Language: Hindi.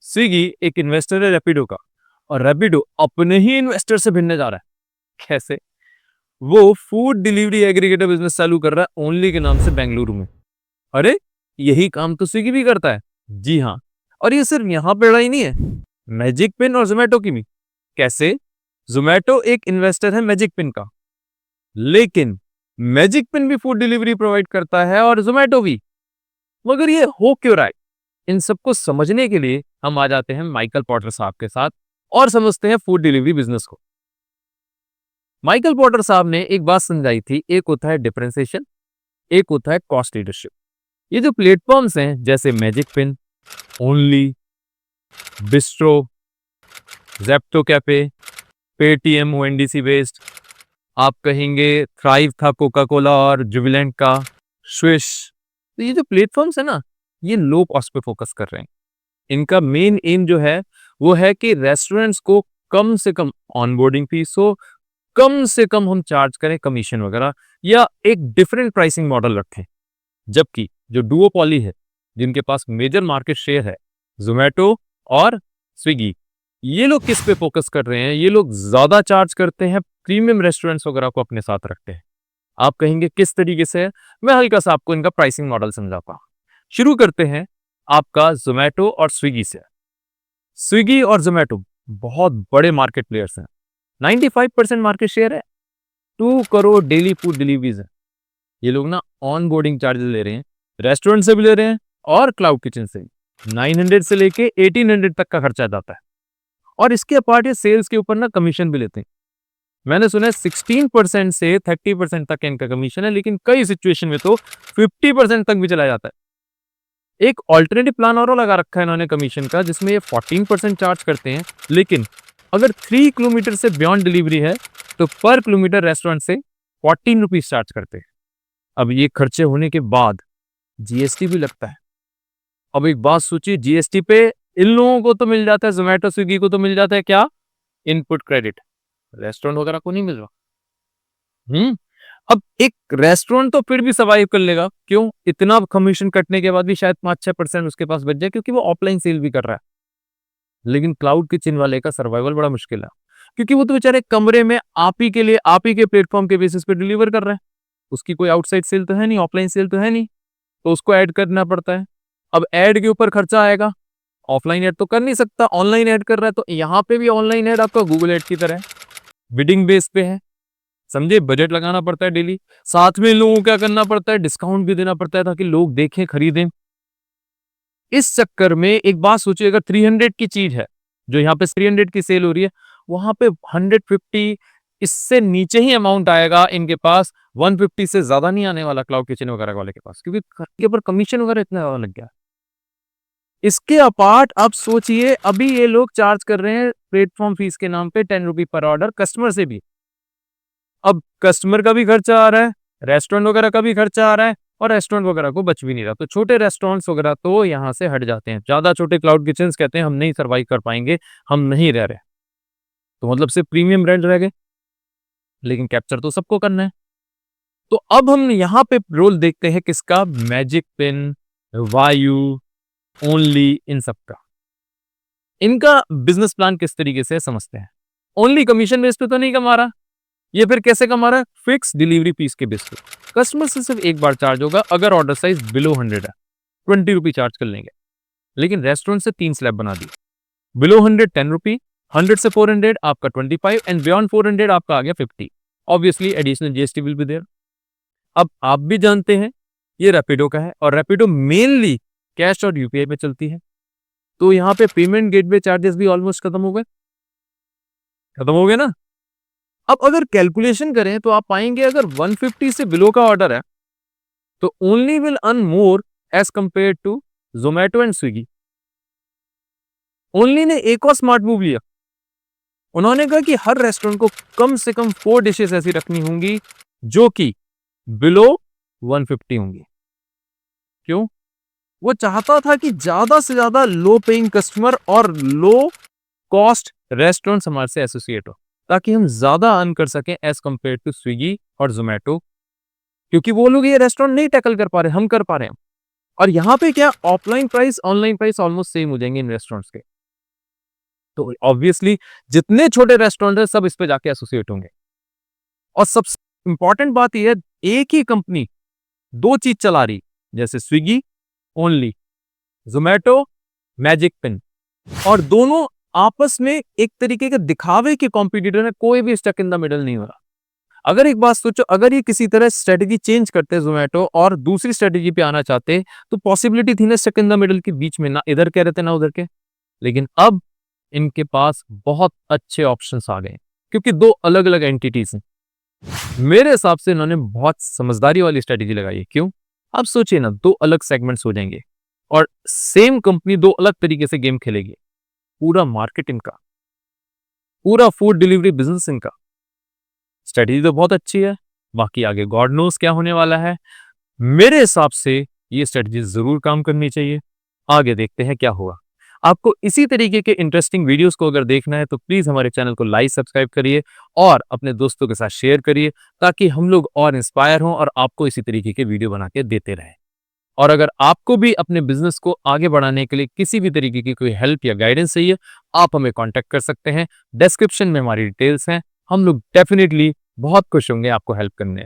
स्विगी एक इन्वेस्टर है रैपिडो का, और रैपिडो अपने ही इन्वेस्टर से भिड़ने जा रहा है। कैसे? वो फूड डिलीवरी एग्रीगेटर बिजनेस चालू कर रहा है ओनली के नाम से बेंगलुरु में। अरे, यही काम तो स्विगी भी करता है। जी हाँ, और ये सिर्फ यहाँ पे लड़ाई नहीं है, मैजिक पिन और जोमेटो की भी। कैसे? जोमेटो एक इन्वेस्टर है मैजिक पिन का, लेकिन मैजिक पिन भी फूड डिलीवरी प्रोवाइड करता है और जोमेटो भी। मगर ये हो क्यों रहा है? इन सबको समझने के लिए हम आ जाते हैं माइकल पॉटर साहब के साथ और समझते हैं फूड डिलीवरी बिजनेस को। माइकल पॉटर साहब ने एक बात समझाई थी, एक होता है डिफरेंशिएशन, एक होता है कॉस्ट लीडरशिप। ये जो प्लेटफॉर्म्स हैं जैसे magic pin, only, bistro, Zepto cafe, Paytm ONDC based, आप कहेंगे थ्राइव था कोका कोला और जुबिलेंट का, स्विश। तो ये जो प्लेटफॉर्म्स है ना, ये लो कॉस्ट पे फोकस कर रहे हैं। इनका मेन एम जो है वो है कि रेस्टोरेंट्स को कम से कम ऑनबोर्डिंग फीस हो, कम से कम हम चार्ज करें कमीशन वगैरह, या एक डिफरेंट प्राइसिंग मॉडल रखें। जबकि जो डुओपॉली है, जिनके पास मेजर मार्केट शेयर है, जोमेटो और स्विगी, ये लोग किस पे फोकस कर रहे हैं? ये लोग ज्यादा चार्ज करते हैं, प्रीमियम रेस्टोरेंट्स वगैरह को अपने साथ रखते हैं। आप कहेंगे किस तरीके से है? मैं हल्का सा आपको इनका प्राइसिंग मॉडल समझाता हूं। शुरू करते हैं आपका जोमेटो और स्विगी से। स्विगी और जोमेटो बहुत बड़े मार्केट प्लेयर्स हैं, 95% मार्केट शेयर है, 2 करोड़ डेली फूड डिलीवरीज है। ये लोग ना ऑन बोर्डिंग चार्जेस ले रहे हैं, रेस्टोरेंट से भी ले रहे हैं और क्लाउड किचन से भी। 900 से लेके 1800 तक का खर्चा जाता है, और इसके अपार्ट ये सेल्स के ऊपर ना कमीशन भी लेते हैं। मैंने सुना है 16% से 30% तक इनका कमीशन है, लेकिन कई सिचुएशन में तो 50% तक भी चला जाता है। एक ऑल्टरनेटिव प्लान और लगा रखा है इन्होंने कमीशन का, जिसमें ये 14% चार्ज करते हैं, लेकिन अगर 3 किलोमीटर से बियॉन्ड डिलीवरी है तो पर किलोमीटर रेस्टोरेंट से 14 रुपीज चार्ज करते हैं। अब ये खर्चे होने के बाद जीएसटी भी लगता है। अब एक बात सोचिए, जीएसटी पे इन लोगों को तो मिल जाता है, जोमेटो स्विगी को तो मिल जाता है क्या? Input credit. रेस्टोरेंट वगैरह को नहीं मिल रहा। अब एक रेस्टोरेंट तो फिर भी सर्वाइव कर लेगा, क्यों? इतना कमीशन कटने के बाद भी शायद 5-6% उसके पास बच जाए, क्योंकि वो ऑफलाइन सेल भी कर रहा है। लेकिन क्लाउड किचन वाले का सर्वाइवल बड़ा मुश्किल है, क्योंकि वो तो बेचारे कमरे में आप ही के लिए, आप ही के प्लेटफॉर्म के बेसिस पे डिलीवर कर रहा है। उसकी कोई आउटसाइड सेल तो है नहीं, ऑफलाइन सेल तो है नहीं, तो उसको ऐड करना पड़ता है। अब ऐड के ऊपर खर्चा आएगा, ऑफलाइन ऐड तो कर नहीं सकता, ऑनलाइन ऐड कर रहा है, तो यहाँ पे भी ऑनलाइन ऐड आपका गूगल ऐड की तरह है, बिडिंग बेस पे है। समझे? बजट लगाना पड़ता है डेली, साथ में लोगों को क्या करना पड़ता है? डिस्काउंट भी देना पड़ता है, ताकि लोग देखें, खरीदें। इस चक्कर में एक बात सोचिए, अगर 300 की चीज है, जो यहाँ पे 300 की सेल हो रही है, वहां पे 150, इससे नीचे ही अमाउंट आएगा इनके पास, 150 से ज्यादा नहीं आने वाला क्लाउड किचन वगैरह वाले के पास, क्योंकि के ऊपर कमीशन वगैरह इतना ज्यादा लग गया। इसके अपार्ट अब सोचिए, अभी ये लोग चार्ज कर रहे हैं प्लेटफॉर्म फीस के नाम पे 10 रुपी पर ऑर्डर कस्टमर से भी। अब कस्टमर का भी खर्चा आ रहा है, रेस्टोरेंट वगैरह का भी खर्चा आ रहा है, और रेस्टोरेंट वगैरह को बच भी नहीं रहा, तो छोटे रेस्टोरेंट्स वगैरह तो यहाँ से हट जाते हैं। ज्यादा छोटे क्लाउड किचन कहते हैं हम नहीं सर्वाइव कर पाएंगे, हम नहीं रह रहे। तो मतलब सिर्फ प्रीमियम ब्रांड रह गए, लेकिन कैप्चर तो सबको करना है। तो अब हम यहाँ पे रोल देखते हैं किसका? मैजिक पिन, वायु, ओनली, इन सब का। इनका बिजनेस प्लान किस तरीके से समझते हैं। ओनली कमीशन बेस पे तो नहीं कमा रहा, ये फिर कैसे कमा रहा है? फिक्स डिलीवरी फीस के बेस पे। कस्टमर से सिर्फ एक बार चार्ज होगा, अगर ऑर्डर साइज बिलो 100 है, 20 रुपी चार्ज कर लेंगे। लेकिन रेस्टोरेंट से 3 स्लैब बना दी, बिलो 100 10 रुपी, 100 से 400 आपका 25, एंड बियॉन्ड 400 आपका आ गया 50। Obviously additional GST will be there. अब आप भी जानते हैं ये रैपिडो का है, और रैपिडो मेनली कैश और यूपीआई पे चलती है, तो यहाँ पे पेमेंट गेटवे चार्जेस भी ऑलमोस्ट खत्म हो गए, खत्म हो गए ना। अब अगर कैलकुलेशन करें तो आप पाएंगे, अगर 150 से बिलो का ऑर्डर है तो only will earn more as compare to Zomato and Swiggy. Only ने एक और स्मार्ट मूव लिया, उन्होंने कहा कि हर रेस्टोरेंट को कम से कम 4 डिशेस ऐसी रखनी होंगी जो कि बिलो 150 होंगी। क्यों? वो चाहता था कि ज्यादा से ज्यादा लो पेइंग कस्टमर और लो कॉस्ट रेस्टोरेंट हमारे से एसोसिएट हो, ताकि हम ज्यादा अर्न कर सकें एज कंपेयर टू स्विगी और जोमेटो, क्योंकि वो लोग ये रेस्टोरेंट नहीं टैकल कर पा रहे, हम कर पा रहे हैं। और यहाँ पे क्या, offline price online price almost same हो जाएंगे इन रेस्टोरेंट्स के। तो ऑब्वियसली जितने छोटे रेस्टोरेंट है सब इस पे जाके एसोसिएट होंगे। और सबसे इंपॉर्टेंट बात यह है, एक ही कंपनी दो चीज चला रही, जैसे Swiggy only, Zomato, magic pin, और दोनों आपस में एक तरीके के दिखावे के कॉम्पिटिटर है, कोई भी स्टक इन द मिडल नहीं हो रहा। अगर एक बात सोचो, अगर ये किसी तरह स्ट्रेटजी चेंज करते जोमेटो और दूसरी स्ट्रेटजी पे आना चाहते, तो पॉसिबिलिटी थी ना स्टक इन द मिडल के बीच में, ना इधर के रहते ना उधर के। लेकिन अब इनके पास बहुत अच्छे ऑप्शंस आ गए क्योंकि दो अलग अलग एंटिटीज हैं। मेरे हिसाब से इन्होंने बहुत समझदारी वाली स्ट्रेटजी लगाई है। क्यों? आप सोचिए ना, दो अलग सेगमेंट्स हो जाएंगे और सेम कंपनी दो अलग तरीके से गेम खेलेगी। पूरा मार्केट इनका, पूरा फूड डिलीवरी बिजनेस इनका। स्ट्रेटजी तो बहुत अच्छी है, बाकी आगे गॉड नोस क्या होने वाला है। मेरे हिसाब से ये स्ट्रेटजी जरूर काम करनी चाहिए। आगे देखते हैं क्या हुआ। आपको इसी तरीके के इंटरेस्टिंग वीडियोस को अगर देखना है तो प्लीज हमारे चैनल को लाइक सब्सक्राइब करिए और अपने दोस्तों के साथ शेयर करिए, ताकि हम लोग और इंस्पायर हों और आपको इसी तरीके के वीडियो बना के देते रहें। और अगर आपको भी अपने बिजनेस को आगे बढ़ाने के लिए किसी भी तरीके की कोई हेल्प या गाइडेंस चाहिए, आप हमें कांटेक्ट कर सकते हैं। डिस्क्रिप्शन में हमारी डिटेल्स हैं। हम लोग डेफिनेटली बहुत खुश होंगे आपको हेल्प करने।